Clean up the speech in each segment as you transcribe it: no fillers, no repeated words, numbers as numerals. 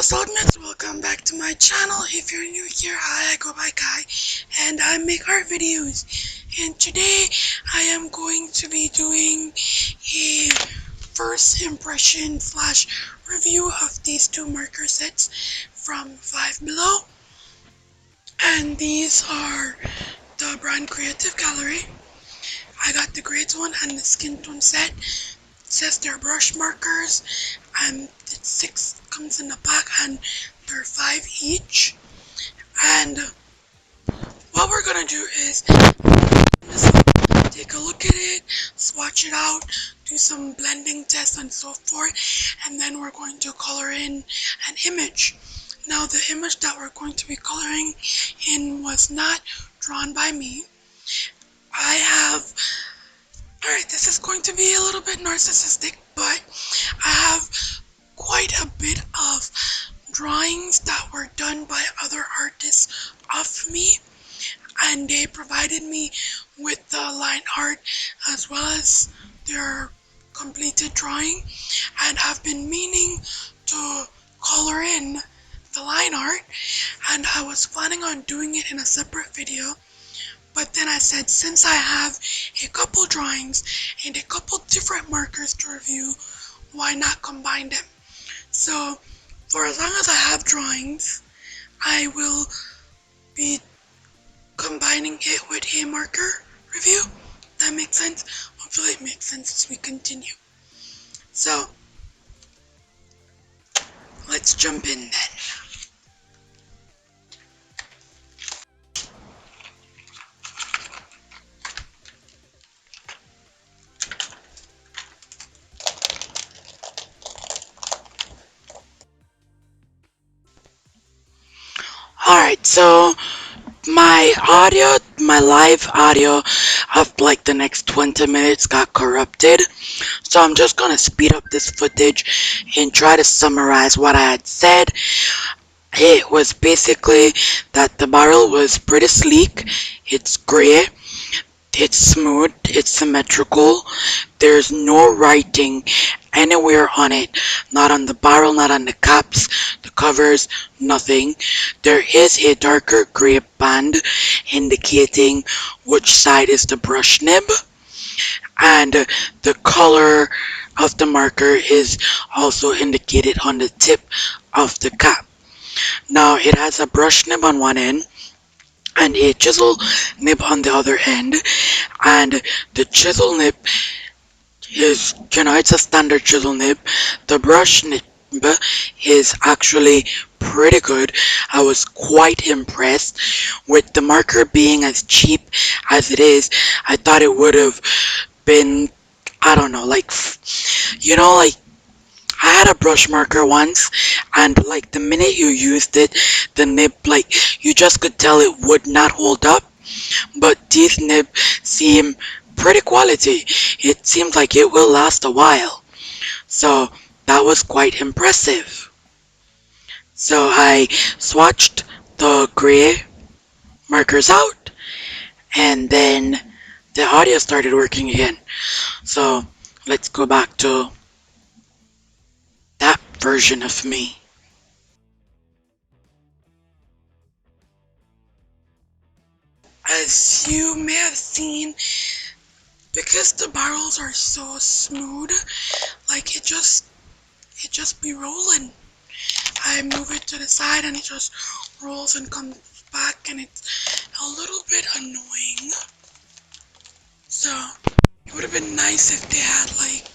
Saltmans, welcome back to my channel. If you're new here, hi, I go by Kai, and I make art videos. And today, I am going to be doing a first impression slash review of these two marker sets from Five Below. And these are the brand Creative Gallery. I got the grades one and the skin tone set. It says they're brush markers, and it's 6 comes in the pack, and they're 5 each. And what we're gonna do is take a look at it, swatch it out, do some blending tests and so forth, and then we're going to color in an image. Now the image that we're going to be coloring in was not drawn by me. Alright, this is going to be a little bit narcissistic, but I have quite a bit of drawings that were done by other artists of me, and they provided me with the line art as well as their completed drawing, and I've been meaning to color in the line art, and I was planning on doing it in a separate video. But then I said, since I have a couple drawings and a couple different markers to review, why not combine them? So, for as long as I have drawings, I will be combining it with a marker review. That makes sense? Hopefully it makes sense as we continue. So, let's jump in then. Alright, so my live audio of like the next 20 minutes got corrupted. So I'm just gonna speed up this footage and try to summarize what I had said. It was basically that the barrel was pretty sleek, it's gray, it's smooth, it's symmetrical, there's no writing anywhere on it, not on the barrel, not on the caps, the covers, nothing. There is a darker gray band indicating which side is the brush nib, and the color of the marker is also indicated on the tip of the cap. Now it has a brush nib on one end and a chisel nib on the other end, and the chisel nib is, it's a standard chisel nib. The brush nib is actually pretty good. I was quite impressed with the marker being as cheap as it is. I thought it would have been, I don't know, like, like I had a brush marker once, and like the minute you used it, the nib, like, you just could tell it would not hold up. But these nibs seem pretty quality. It seems like it will last a while. So that was quite impressive. So I swatched the gray markers out, and then the audio started working again. So let's go back to that version of me. As you may have seen, because the barrels are so smooth, like it just be rolling. I move it to the side and it just rolls and comes back, and it's a little bit annoying. So it would have been nice if they had like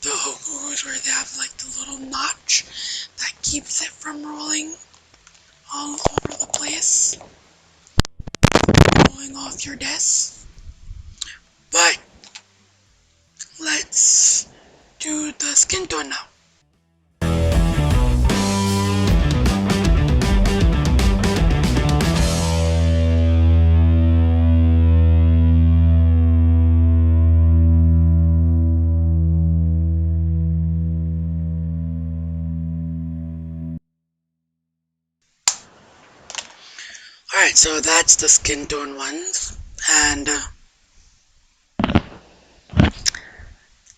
the Ogus where they have like the little notch that keeps it from rolling all over the place, rolling off your desk. But let's do the skin tone now. Alright, so that's the skin tone ones, and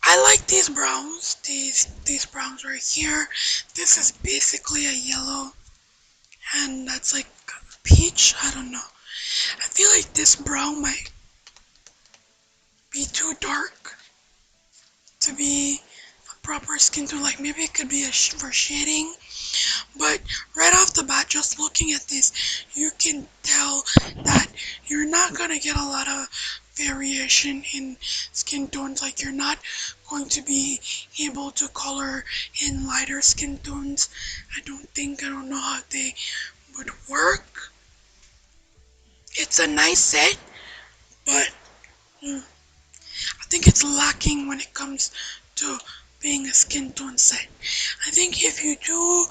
I like these browns. These browns right here. This is basically a yellow, and that's like peach. I don't know. I feel like this brown might be too dark to be a proper skin tone. Like maybe it could be for shading. But right off the bat, just looking at this, you can tell that you're not going to get a lot of variation in skin tones. Like you're not going to be able to color in lighter skin tones. I don't know how they would work. It's a nice set, but I think it's lacking when it comes to being a skin tone set. I think if you do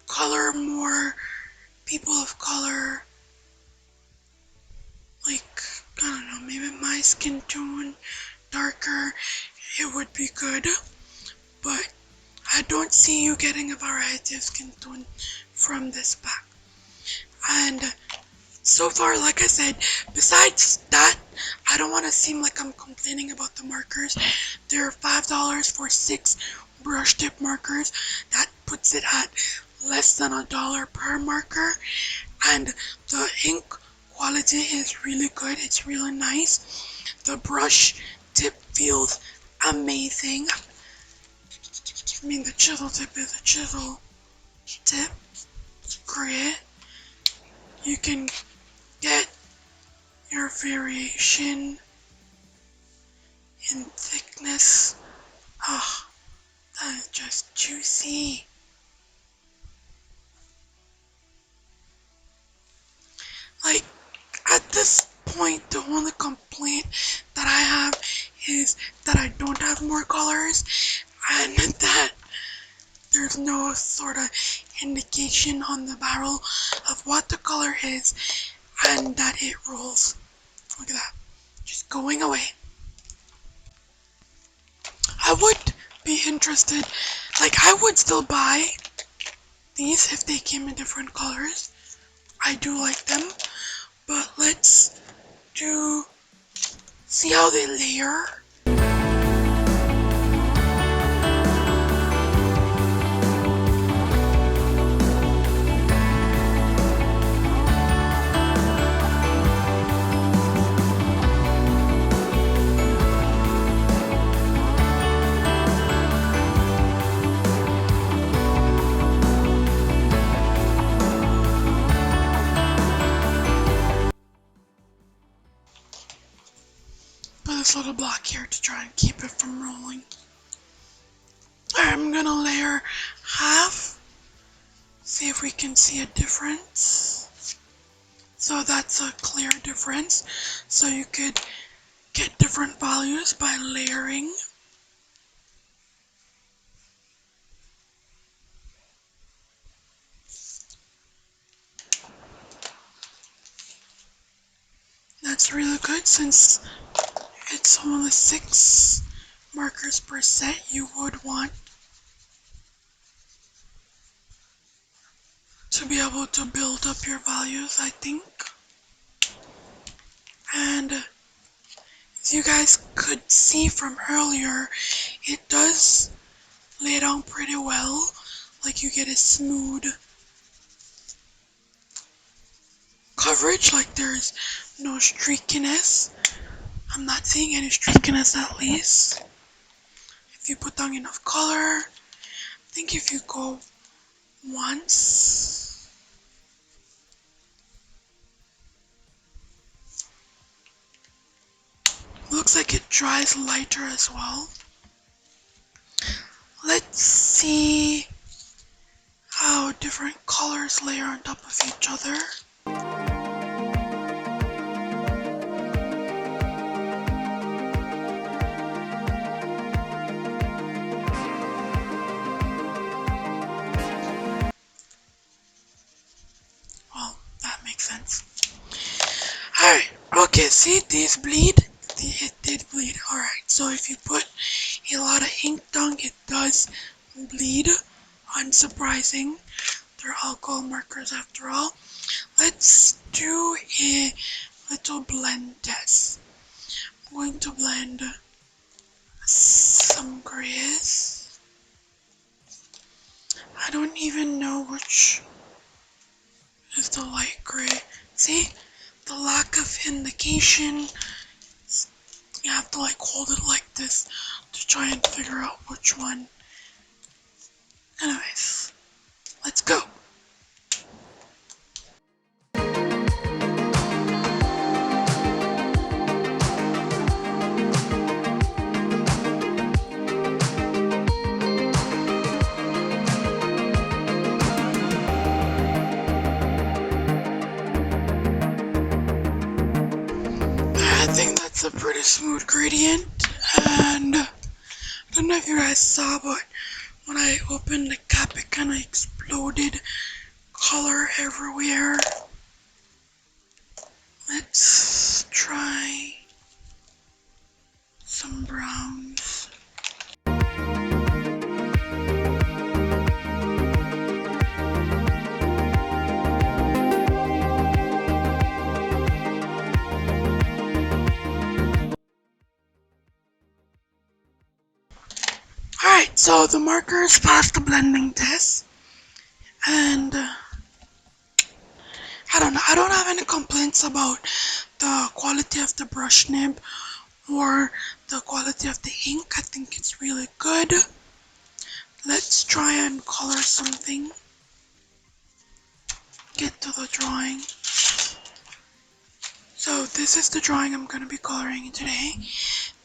color more people of color, like, I don't know, maybe my skin tone darker, it would be good, but I don't see you getting a variety of skin tone from this pack. And so far, like I said, besides that, I don't want to seem like I'm complaining about the markers. They're $5 for 6 brush tip markers. That puts it at less than $1 per marker, and the ink quality is really good. It's really nice. The brush tip feels amazing. I mean, the chisel tip is a chisel tip. Great. You can get your variation in thickness. Oh, that is just juicy. Like, at this point, the only complaint that I have is that I don't have more colors, and that there's no sort of indication on the barrel of what the color is, and that it rolls. Look at that. Just going away. I would be interested, like I would still buy these if they came in different colors. I do like them, but let's see how they layer. Put this little block here to try and keep it from rolling. I'm gonna layer half, see if we can see a difference. So that's a clear difference. So you could get different values by layering. That's really good since it's only 6 markers per set. You would want to be able to build up your values, I think. And as you guys could see from earlier, it does lay down pretty well. Like you get a smooth coverage, like there's no streakiness. I'm not seeing any streakiness at least. If you put down enough color, I think if you go once, looks like it dries lighter as well. Let's see how different colors layer on top of each other. Well, that makes sense. Alright, okay, see, these bleed. It did bleed. Alright, so if you put a lot of ink down, it does bleed. Unsurprising. They're alcohol markers after all. Let's do a little blend test. I'm going to blend some which is the light gray. See? The lack of indication. You have to like hold it like this to try and figure out which one. Anyways, let's go. I think that's a pretty smooth gradient, and I don't know if you guys saw, but when I opened the cap, it kind of exploded color everywhere. Let's try some browns. Alright, so the markers passed the blending test, and I don't know, I don't have any complaints about the quality of the brush nib or the quality of the ink. I think it's really good. Let's try and color something. Get to the drawing. So this is the drawing I'm going to be coloring today.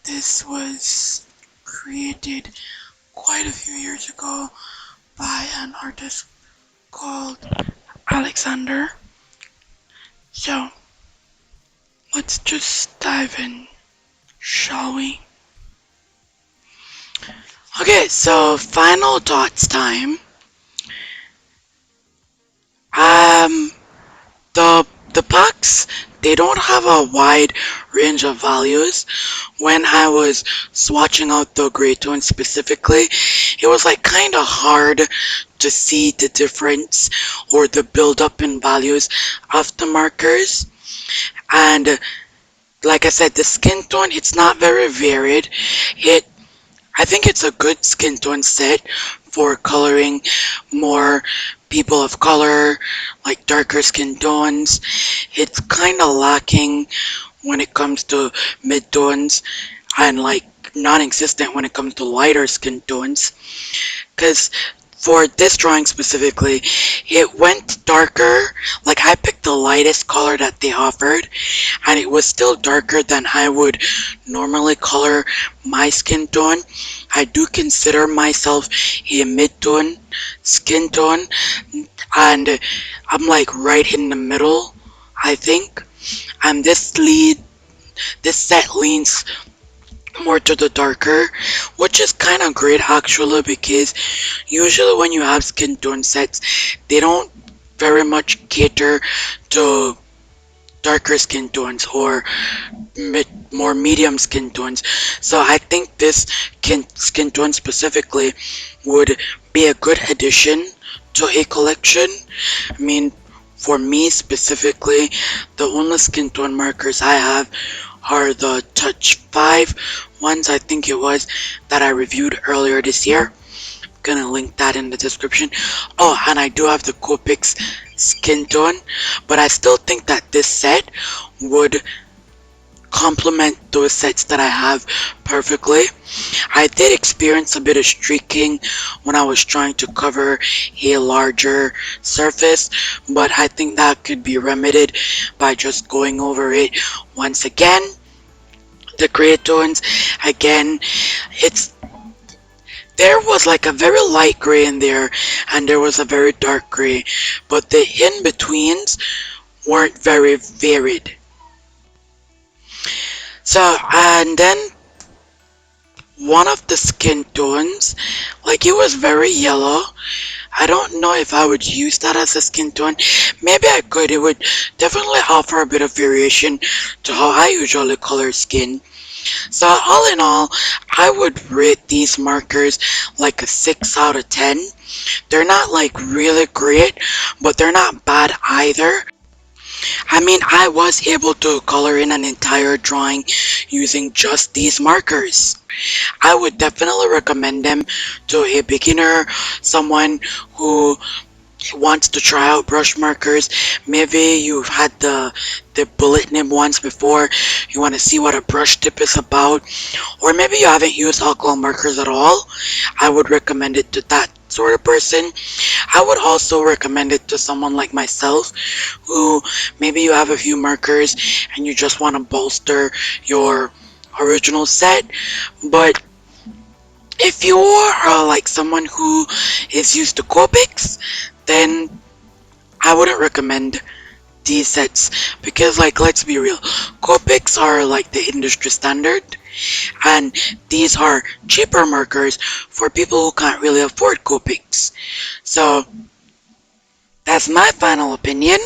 This was created quite a few years ago by an artist called Alexander. So let's just dive in, shall we? Okay, so final dots time. The packs, they don't have a wide range of values. When I was swatching out the gray tone specifically, it was like kind of hard to see the difference or the build up in values of the markers. And like I said, the skin tone, it's not very varied. I think it's a good skin tone set for coloring more people of color, like darker skin tones. It's kind of lacking when it comes to mid-tones and like non-existent when it comes to lighter skin tones. Because for this drawing specifically, it went darker. Like I picked the lightest color that they offered, and it was still darker than I would normally color my skin tone. I do consider myself a mid-tone skin tone, and I'm like right in the middle, I think. And this set leans more to the darker, which is kind of great actually, because usually when you have skin tone sets, they don't very much cater to darker skin tones or more medium skin tones. So I think this skin tone specifically would be a good addition to a collection. I mean, for me specifically, the only skin tone markers I have are the Touch 5 ones, I think it was, that I reviewed earlier this year. I'm gonna link that in the description. Oh, and I do have the Copics skin tone, but I still think that this set would complement those sets that I have perfectly. I did experience a bit of streaking when I was trying to cover a larger surface, but I think that could be remedied by just going over it once again. The gray tones, again, there was like a very light gray in there, and there was a very dark gray, but the in-betweens weren't very varied. So, and then one of the skin tones, like it was very yellow. I don't know if I would use that as a skin tone. Maybe I could. It would definitely offer a bit of variation to how I usually color skin. So all in all, I would rate these markers like a 6 out of 10. They're not like really great, but they're not bad either. I mean, I was able to color in an entire drawing using just these markers. I would definitely recommend them to a beginner, someone who wants to try out brush markers. Maybe you've had the bullet nib ones before. You want to see what a brush tip is about, or maybe you haven't used alcohol markers at all. I would recommend it to that sort of person. I would also recommend it to someone like myself, who maybe you have a few markers and you just want to bolster your original set. But if you are like someone who is used to Copics, then I wouldn't recommend these sets, because like, let's be real, Copics are like the industry standard, and these are cheaper markers for people who can't really afford Copics. So that's my final opinion.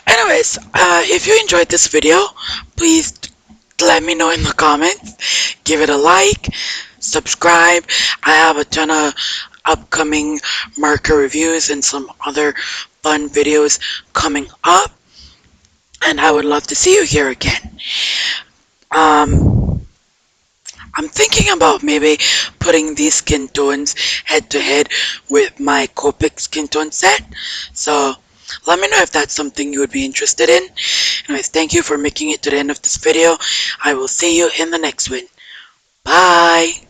Anyways, if you enjoyed this video, please let me know in the comments. Give it a like, subscribe. I have a ton of upcoming marker reviews and some other fun videos coming up, and I would love to see you here again. Um, I'm thinking about maybe putting these skin tones head to head with my Copic skin tone set, so let me know if that's something you would be interested in. Anyways, thank you for making it to the end of this video. I will see you in the next one. Bye!